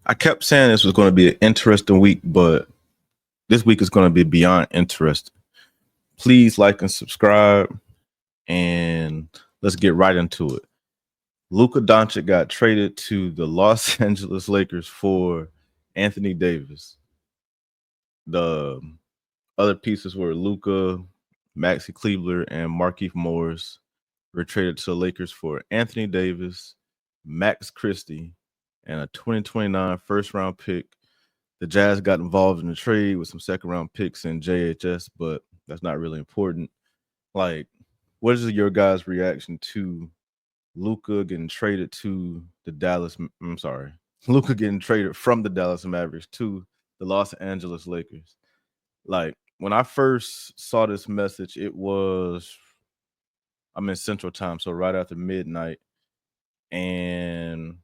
I kept saying this was going to be an interesting week, but this week is going to be beyond interesting. Please like and subscribe, and let's get right into it. Luka Doncic got traded to the Los Angeles Lakers for Anthony Davis. The other pieces were Luka, Maxi Kleber, and Markieff Morris were traded to the Lakers for Anthony Davis, Max Christie, and a 2029 first round pick. The Jazz got involved in the trade with some second round picks and JHS, but that's not really important. Like, what is your guys' reaction to Luka getting traded to the Dallas? I'm sorry, Luka getting traded from the Dallas Mavericks to the Los Angeles Lakers. Like, when I first saw this message, I'm in Central Time, so right after midnight, and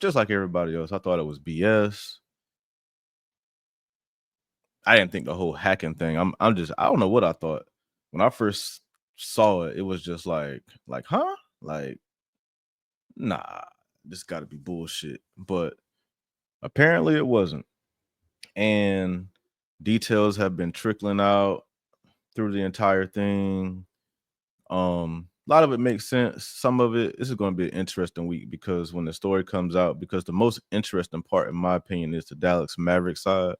just like everybody else, I thought it was BS. I didn't think the whole hacking thing. I don't know what I thought. When I first saw it, it was just like, huh? Like, nah, this gotta be bullshit. But apparently it wasn't. And details have been trickling out through the entire thing. A lot of it makes sense. Some of it, this is going to be an interesting week because when the story comes out, because the most interesting part, in my opinion, is the Dallas Mavericks side.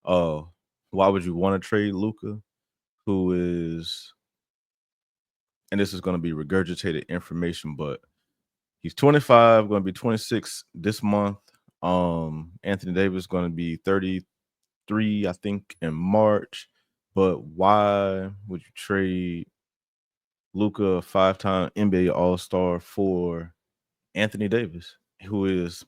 Uh, why would you want to trade Luka, who is, and this is going to be regurgitated information, but he's 25, going to be 26 this month. Anthony Davis is going to be 33, I think, in March. But why would you trade Luka, a five-time NBA All-Star, for Anthony Davis, who is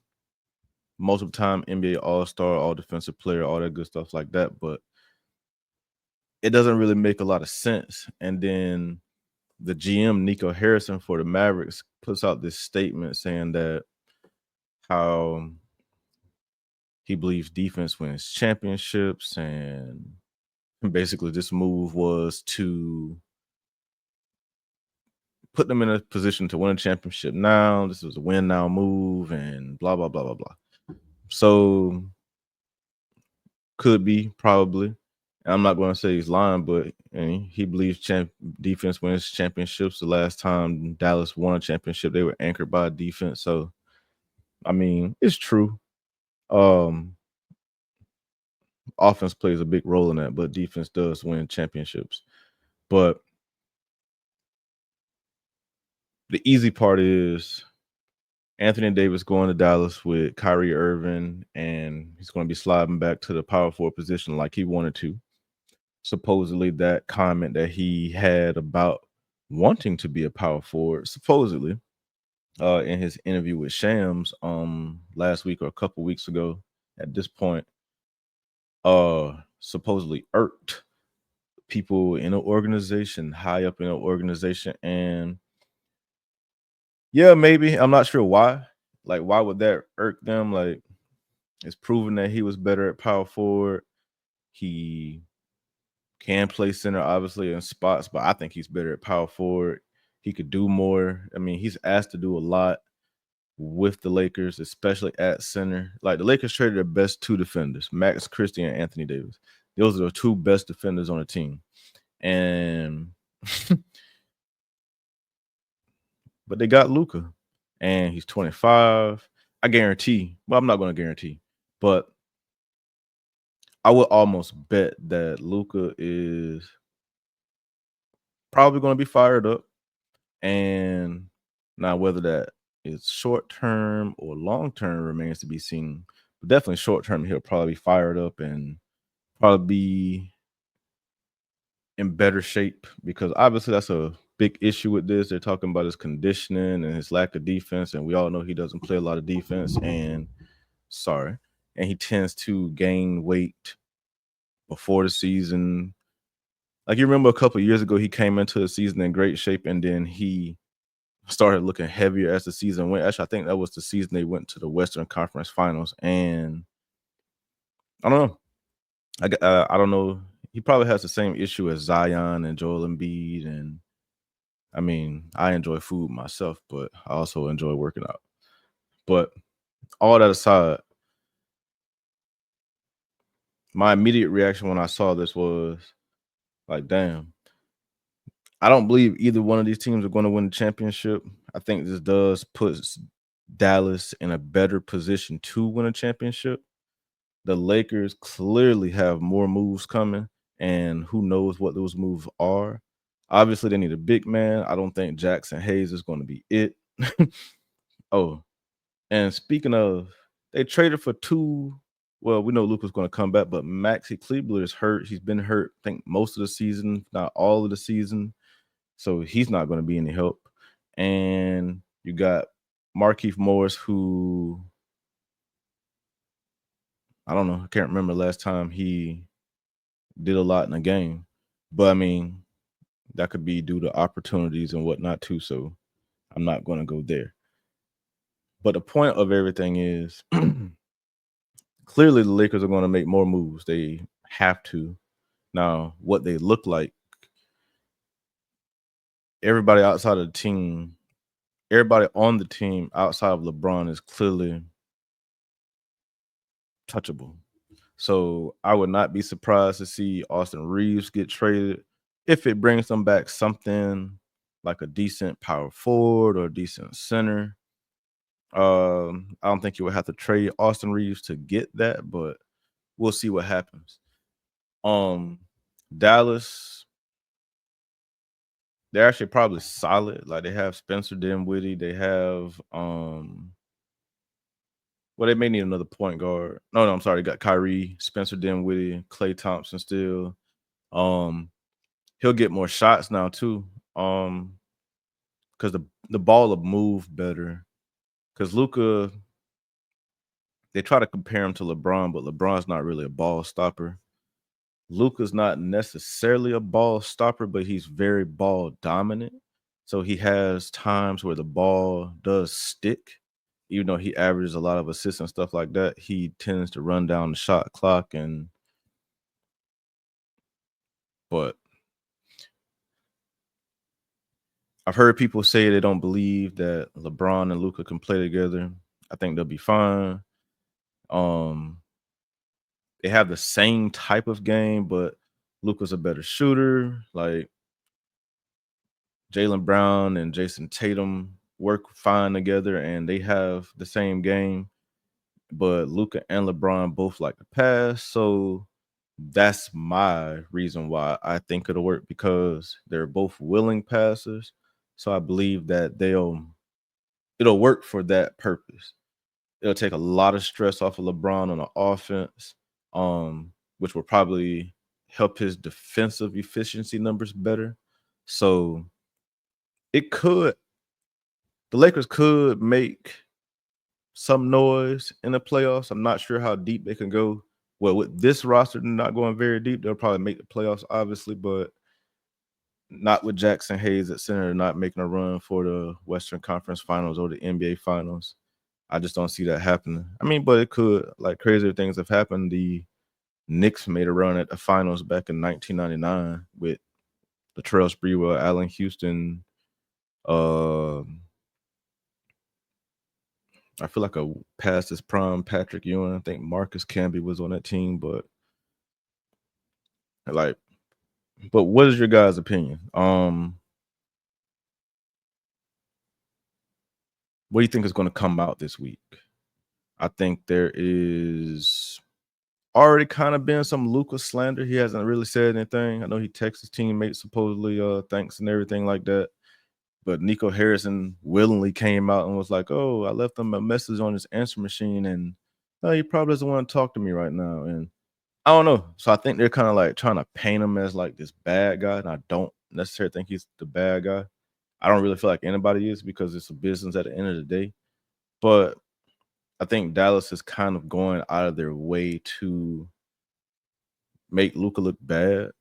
multiple-time NBA All-Star, All-Defensive Player, all that good stuff like that? But it doesn't really make a lot of sense. And then the GM, Nico Harrison, for the Mavericks puts out this statement saying that how he believes defense wins championships, and basically this move was to put them in a position to win a championship now. This was a win now move, and blah, blah, blah, blah, blah. So could be, probably. And I'm not going to say he's lying, but he believes defense wins championships. The last time Dallas won a championship, they were anchored by defense. So, I mean, it's true. Offense plays a big role in that, but defense does win championships. But the easy part is Anthony Davis going to Dallas with Kyrie Irving, and he's going to be sliding back to the power forward position like he wanted to. Supposedly, that comment that he had about wanting to be a power forward, supposedly, in his interview with Shams last week or a couple weeks ago, at this point, supposedly irked people in an organization, high up in an organization, and yeah, maybe. I'm not sure why. Like, why would that irk them? Like, it's proven that he was better at power forward. He can play center, obviously, in spots, but I think he's better at power forward. He could do more. I mean, he's asked to do a lot with the Lakers, especially at center. Like, the Lakers traded their best two defenders, Max Christie and Anthony Davis. Those are the two best defenders on the team. And but they got Luka, and he's 25. I guarantee. Well, I'm not going to guarantee, but I would almost bet that Luka is probably going to be fired up. And now, whether that is short term or long term remains to be seen. But definitely short term, he'll probably be fired up and probably be in better shape, because obviously that's a big issue with this. They're talking about his conditioning and his lack of defense, and we all know he doesn't play a lot of defense. And he tends to gain weight before the season. Like, you remember a couple of years ago, he came into the season in great shape, and then he started looking heavier as the season went. Actually, I think that was the season they went to the Western Conference Finals, and I don't know. I don't know. He probably has the same issue as Zion and Joel Embiid, and I mean, I enjoy food myself, but I also enjoy working out. But all that aside, My immediate reaction when I saw this was like, damn, I don't believe either one of these teams are going to win the championship. I think this does put Dallas in a better position to win a championship. The Lakers clearly have more moves coming, and who knows what those moves are. Obviously, they need a big man. I don't think Jackson Hayes is going to be it. Oh, and speaking of, they traded for two. Well, we know Luka's going to come back, but Maxi Kleber is hurt. He's been hurt, I think, most of the season, not all of the season. So he's not going to be any help. And you got Markieff Morris, who I don't know. I can't remember the last time he did a lot in a game. But I mean, that could be due to opportunities and whatnot too. So I'm not going to go there. But the point of everything is clearly the Lakers are going to make more moves. They have to. Now, what they look like, everybody outside of the team, everybody on the team outside of LeBron is clearly touchable. So I would not be surprised to see Austin Reeves get traded if it brings them back something like a decent power forward or a decent center. I don't think you would have to trade Austin Reeves to get that, but we'll see what happens. Um, Dallas, they're actually probably solid. Like they have Spencer Dinwiddie, they have well, they may need another point guard. No, I'm sorry, they got Kyrie, Spencer Dinwiddie, Klay Thompson still. Um, he'll get more shots now too. Because the ball will move better. Because Luka, they try to compare him to LeBron, but LeBron's not really a ball stopper. Luka's not necessarily a ball stopper, but he's very ball dominant. So he has times where the ball does stick. Even though he averages a lot of assists and stuff like that, he tends to run down the shot clock. But I've heard people say they don't believe that LeBron and Luka can play together. I think they'll be fine. Um, they have the same type of game, but Luka's a better shooter. Like Jaylen Brown and Jason Tatum work fine together, and they have the same game. But Luka and LeBron both like to pass, so that's my reason why I think it'll work because they're both willing passers. So I believe that it'll work for that purpose. It'll take a lot of stress off of LeBron on the offense, which will probably help his defensive efficiency numbers better. So it could the Lakers could make some noise in the playoffs. I'm not sure how deep they can go. Well, with this roster not going very deep, they'll probably make the playoffs, obviously, but not with Jackson Hayes at center, not making a run for the Western Conference Finals or the NBA Finals. I just don't see that happening. I mean, but it could. Like crazier things have happened. The Knicks made a run at the finals back in 1999 with Latrell Sprewell, Allen Houston. Uh, I feel like a past his prime Patrick Ewing. I think Marcus Camby was on that team, but like, but what is your guys' opinion? What do you think is going to come out this week? I think there is already kind of been some Luka slander. He hasn't really said anything. I know he texts his teammates supposedly thanks and everything like that. But Nico Harrison willingly came out and was like, "Oh, I left him a message on his answer machine, and he probably doesn't want to talk to me right now." And I don't know. So I think they're kind of like trying to paint him as like this bad guy, and I don't necessarily think he's the bad guy. I don't really feel like anybody is because it's a business at the end of the day. But I think Dallas is kind of going out of their way to make Luka look bad.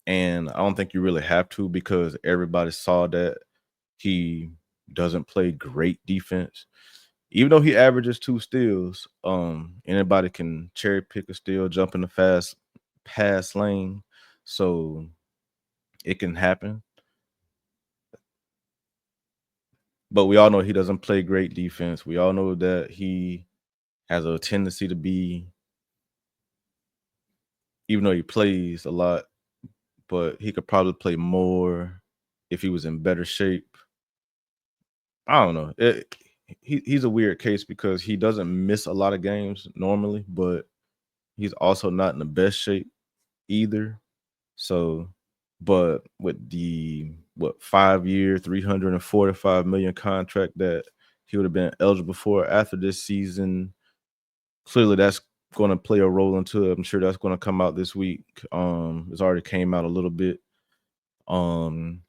And I don't think you really have to because everybody saw that he doesn't play great defense. Even though he averages 2 steals, anybody can cherry pick a steal, jump in the fast pass lane. So it can happen. But we all know he doesn't play great defense. We all know that he has a tendency to be even though he plays a lot, but he could probably play more if he was in better shape. I don't know. He's a weird case because he doesn't miss a lot of games normally, but he's also not in the best shape either. So, but with the 5 year, 345 million contract that he would have been eligible for after this season, clearly that's going to play a role into it. I'm sure that's going to come out this week. It's already came out a little bit. Um,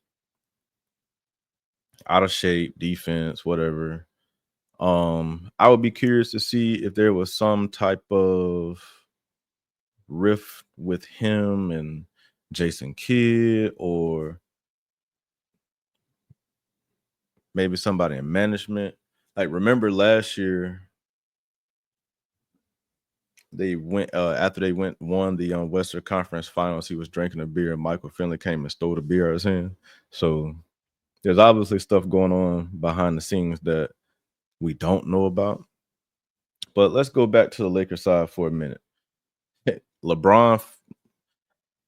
Out of shape, defense, whatever. I would be curious to see if there was some type of rift with him and Jason Kidd, or maybe somebody in management. Like, remember last year they went after they won the Western Conference Finals. He was drinking a beer, and Michael Finley came and stole the beer out of his hand. So there's obviously stuff going on behind the scenes that we don't know about. But let's go back to the Lakers side for a minute. LeBron,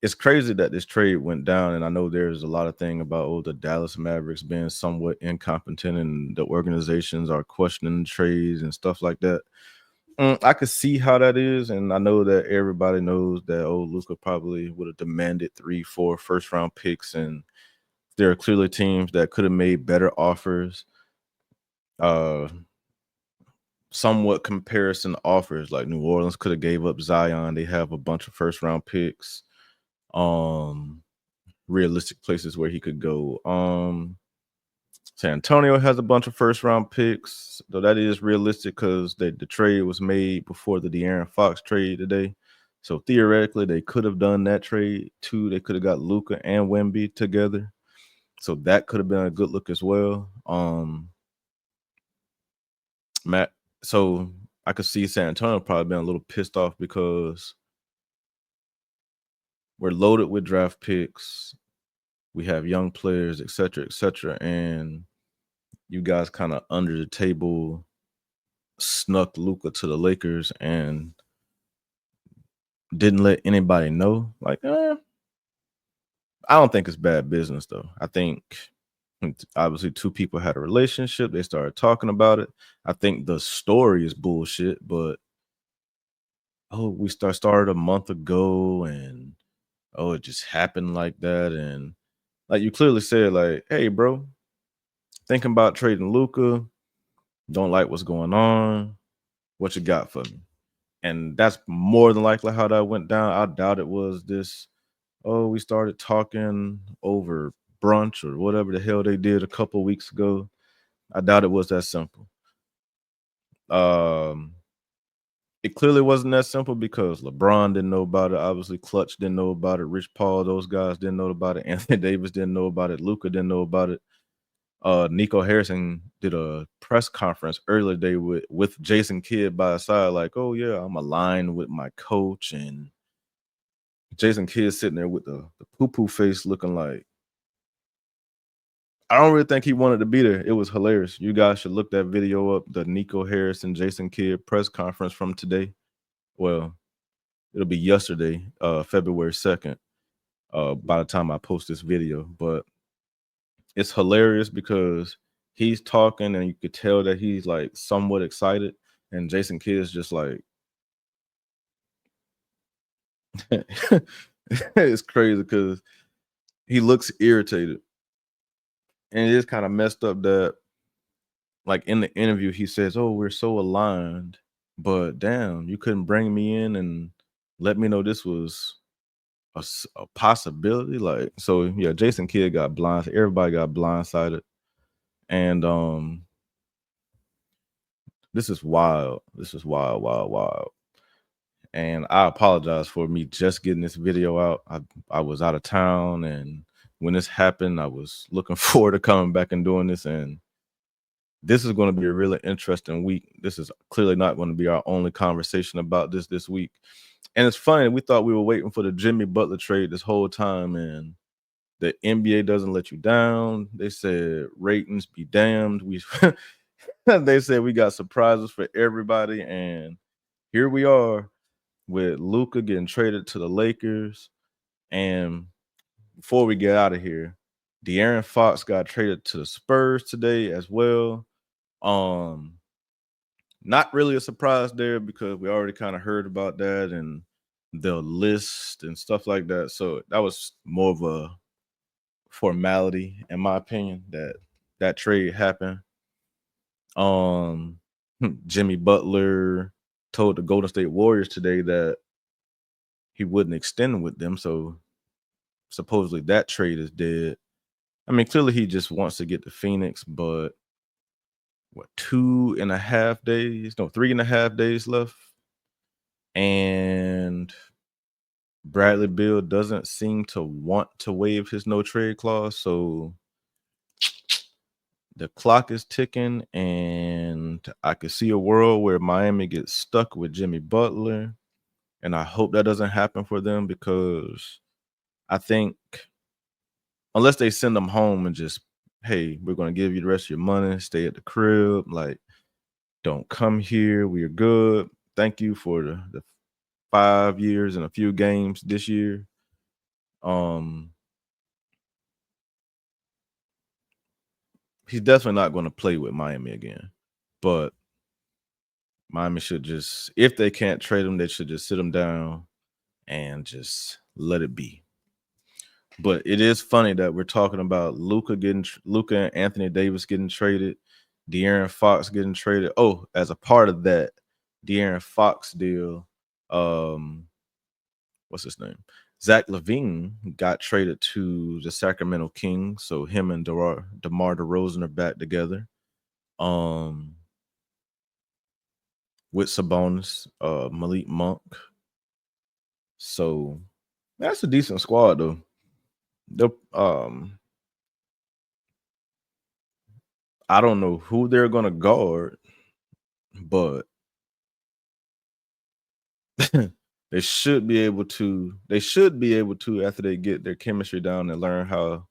it's crazy that this trade went down, and I know there's a lot of thing about the Dallas Mavericks being somewhat incompetent, and the organizations are questioning trades and stuff like that. I could see how that is, and I know that everybody knows that Luka probably would have demanded 3, 4 first-round picks, and there are clearly teams that could have made better offers. Uh, Somewhat comparison offers, like New Orleans could have gave up Zion. They have a bunch of first-round picks. Realistic places where he could go. San Antonio has a bunch of first round picks, though that is realistic because the trade was made before the De'Aaron Fox trade today. So theoretically, they could have done that trade too. They could have got Luka and Wemby together. So that could have been a good look as well. Matt, so I could see San Antonio probably been a little pissed off because we're loaded with draft picks. We have young players, et cetera, and you guys kind of under the table snuck Luka to the Lakers and didn't let anybody know. Like, I don't think it's bad business though. I think obviously two people had a relationship. They started talking about it. I think the story is bullshit, but we started a month ago, and it just happened like that. And like you clearly said, like, hey, bro, thinking about trading Luka, don't like what's going on. What you got for me? And that's more than likely how that went down. I doubt it was this, we started talking over brunch or whatever the hell they did a couple weeks ago. I doubt it was that simple. Um, it clearly wasn't that simple because LeBron didn't know about it. Obviously, Clutch didn't know about it. Rich Paul, those guys didn't know about it. Anthony Davis didn't know about it. Luka didn't know about it. Nico Harrison did a press conference earlier today with Jason Kidd by his side, like, oh yeah, I'm aligned with my coach, and Jason Kidd sitting there with the poo-poo face looking like, I don't really think he wanted to be there. It was hilarious. You guys should look that video up, the Nico Harrison, Jason Kidd press conference from today. Well, it'll be yesterday, February 2nd, by the time I post this video. But it's hilarious because he's talking and you could tell that he's like somewhat excited. And Jason Kidd is just like, it's crazy because he looks irritated. And it is kind of messed up that, like, in the interview, he says, oh, we're so aligned, but damn, you couldn't bring me in and let me know this was a possibility. Like, so yeah, Jason Kidd got blindsided. Everybody got blindsided. And this is wild. This is wild, wild, wild. And I apologize for me just getting this video out. I was out of town, and when this happened, I was looking forward to coming back and doing this. And this is going to be a really interesting week. This is clearly not going to be our only conversation about this week. And it's funny, we thought we were waiting for the Jimmy Butler trade this whole time, and the NBA doesn't let you down. They said ratings be damned. They said we got surprises for everybody, and here we are with Luka getting traded to the Lakers. And before we get out of here, De'Aaron Fox got traded to the Spurs today as well. Not really a surprise there because we already kind of heard about that and the list and stuff like that. So that was more of a formality, in my opinion, that trade happened. Um, Jimmy Butler told the Golden State Warriors today that he wouldn't extend with them. So supposedly that trade is dead. I mean, clearly he just wants to get to Phoenix, but what, 2.5 days? No, 3.5 days left. And Bradley Beal doesn't seem to want to waive his no trade clause. So the clock is ticking, and I could see a world where Miami gets stuck with Jimmy Butler. And I hope that doesn't happen for them because I think unless they send them home and just, hey, we're going to give you the rest of your money, stay at the crib, like, don't come here. We're good. Thank you for the 5 years and a few games this year. He's definitely not going to play with Miami again. But Miami should just, if they can't trade him, they should just sit him down and just let it be. But it is funny that we're talking about Luka and Anthony Davis getting traded, De'Aaron Fox getting traded. Oh, as a part of that De'Aaron Fox deal, what's his name? Zach LaVine got traded to the Sacramento Kings. So him and DeMar DeRozan are back together. With Sabonis, Malik Monk. So that's a decent squad though. I don't know who they're gonna guard, but they should be able to after they get their chemistry down and learn how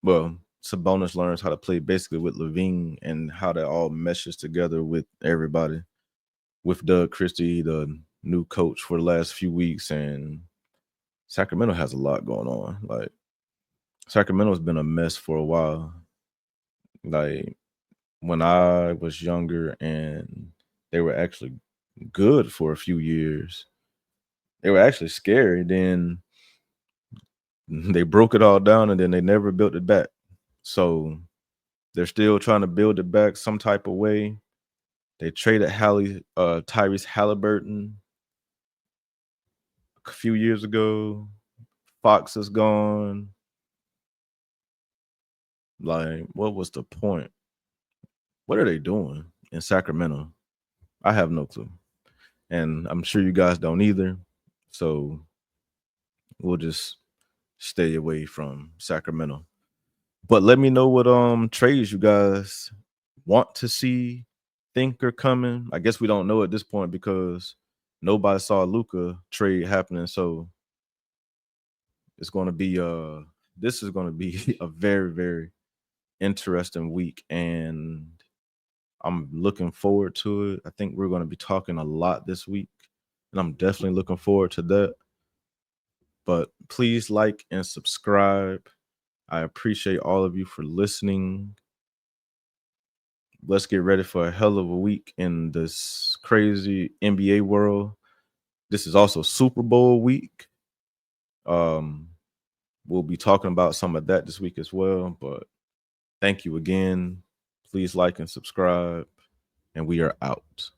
Sabonis learns how to play basically with LaVine and how that all meshes together with everybody. With Doug Christie, the new coach for the last few weeks, and Sacramento has a lot going on. Like Sacramento's been a mess for a while. Like when I was younger and they were actually good for a few years. They were actually scary. Then they broke it all down and then they never built it back. So they're still trying to build it back some type of way. They traded Tyrese Halliburton a few years ago. Fox is gone. Like, what was the point? What are they doing in Sacramento? I have no clue. And I'm sure you guys don't either. So we'll just stay away from Sacramento. But let me know what trades you guys want to see, think are coming. I guess we don't know at this point because nobody saw Luka trade happening. So it's going to be this is going to be a very, very interesting week, and I'm looking forward to it. I think we're going to be talking a lot this week, and I'm definitely looking forward to that. But please like and subscribe. I appreciate all of you for listening. Let's get ready for a hell of a week in this crazy NBA world. This is also Super Bowl week. We'll be talking about some of that this week as well. But thank you again. Please like and subscribe. And we are out.